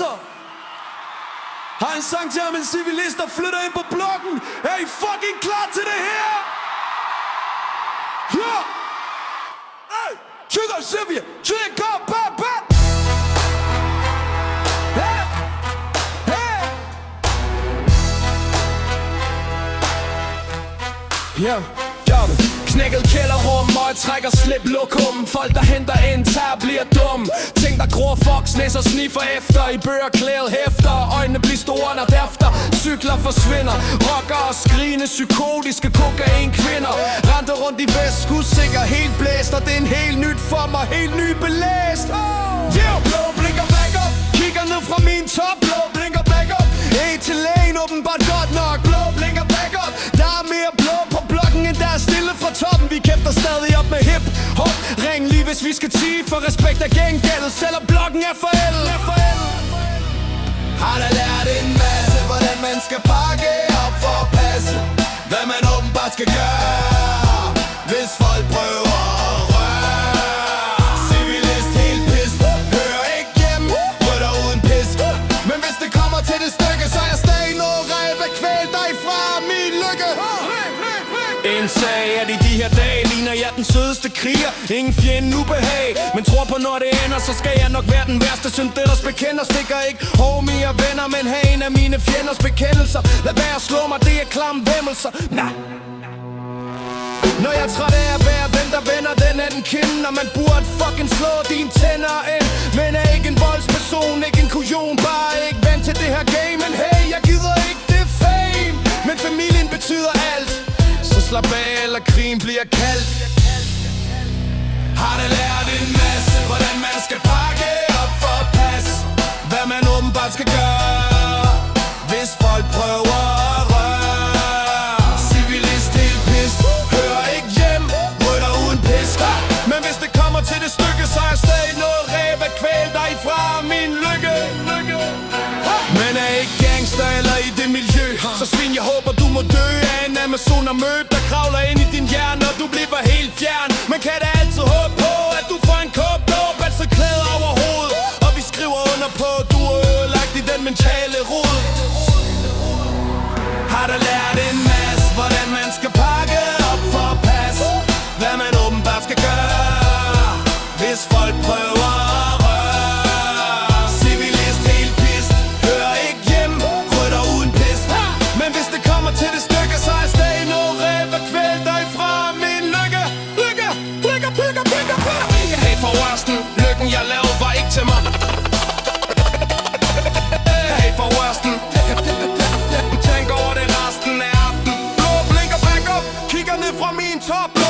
passer. Har en sang til ham, en civilist, der flytter ind på blokken. Er I fucking klar til det her? Ja! Hey! Trigger Sylvia! Trigger Papa! Hey! Hey! Ja! Knækket kælderrum, og jeg trækker slip lokum. Folk der henter ind, tager bliver dum. Ting der gror, fox, næser sniffer efter. I bøger, klædet hæfter, øjnene bliver store når derefter. Cykler forsvinder, rocker og skrigende psykotiske kokain kvinder. Rente rundt i vest, skudsikker, helt blæst. Og det er en helt nyt for mig, helt ny belæst. Blå blinker back up, kigger ned fra min top. Blå blinker back up, til lægen åbenbart godt nok. Blå blinker back up, der er mere blå på blokken end der er stille fra toppen. Vi kæfter stadig op med hip hop. Ring lige hvis vi skal tige, for respekt er gengældet, selvom blokken er forældet. Har da lært en masse, hvordan man skal pakke op for at passe. Hvad man åbenbart skal gøre, hvis folk prøver at røre. Civilist helt pis, hører ikke hjem, rydder uden pisk. Men hvis det kommer til det stykke, så er jeg stadig noget ræbe. Kvæl dig fra min lykke. En sag, at i de her dage ligner jeg den sødeste kriger. Ingen fjende ubehag, men tror på når det ender, så skal jeg nok være den værste synders bekender. Stikker ikke homie og venner, men have en af mine fjenders bekendelser. Lad være at slå mig, det er klamme væmmelser. Nah. Når jeg er træt af at være den der vender den anden kind, og man burde fucking slå dine tænder ind. Men er ikke en voldsperson, ikke en kujon, bare ikke vant til det her game. Men hey, jeg gider ikke det fame, men familien betyder alt. Så slap af, eller krigen bliver kaldt. Har da lært en masse, hvordan man skal pakke op for at passe. Hvad man åbenbart skal gøre, hvis folk prøver at røre. Civilist helt pis, hører ikke hjem, rydder uden pisk. Men hvis det kommer til det stykke, så er jeg stadig noget ræb at kvæle dig fra min lykke. Men er ikke gangster eller i det miljø, så svin, jeg håber du må dø af en amazon-møb, der kravler ind i din hjerne, og du bliver helt fjern. Men kan da altid håbe på, at du får en kop dåb, altså klæder over hovedet. Og vi skriver under på, du er ødelagt i den mentale rod. Har da lært en masse, hvordan man skal pakke op for at passe. Hvad man åbenbart skal gøre, hvis folk prøver at røre. Civilist helt pist, hører ikke hjem, rydder uden pist. Men hvis det kommer til det stykke, så er jeg stadig noget ræb at kvæle dig fra min lykke. Hey forresten, lykken jeg lavede var ikke til mig. Hey forresten, tænk over det resten af aften. Blå blinker back up, kigger ned fra min top.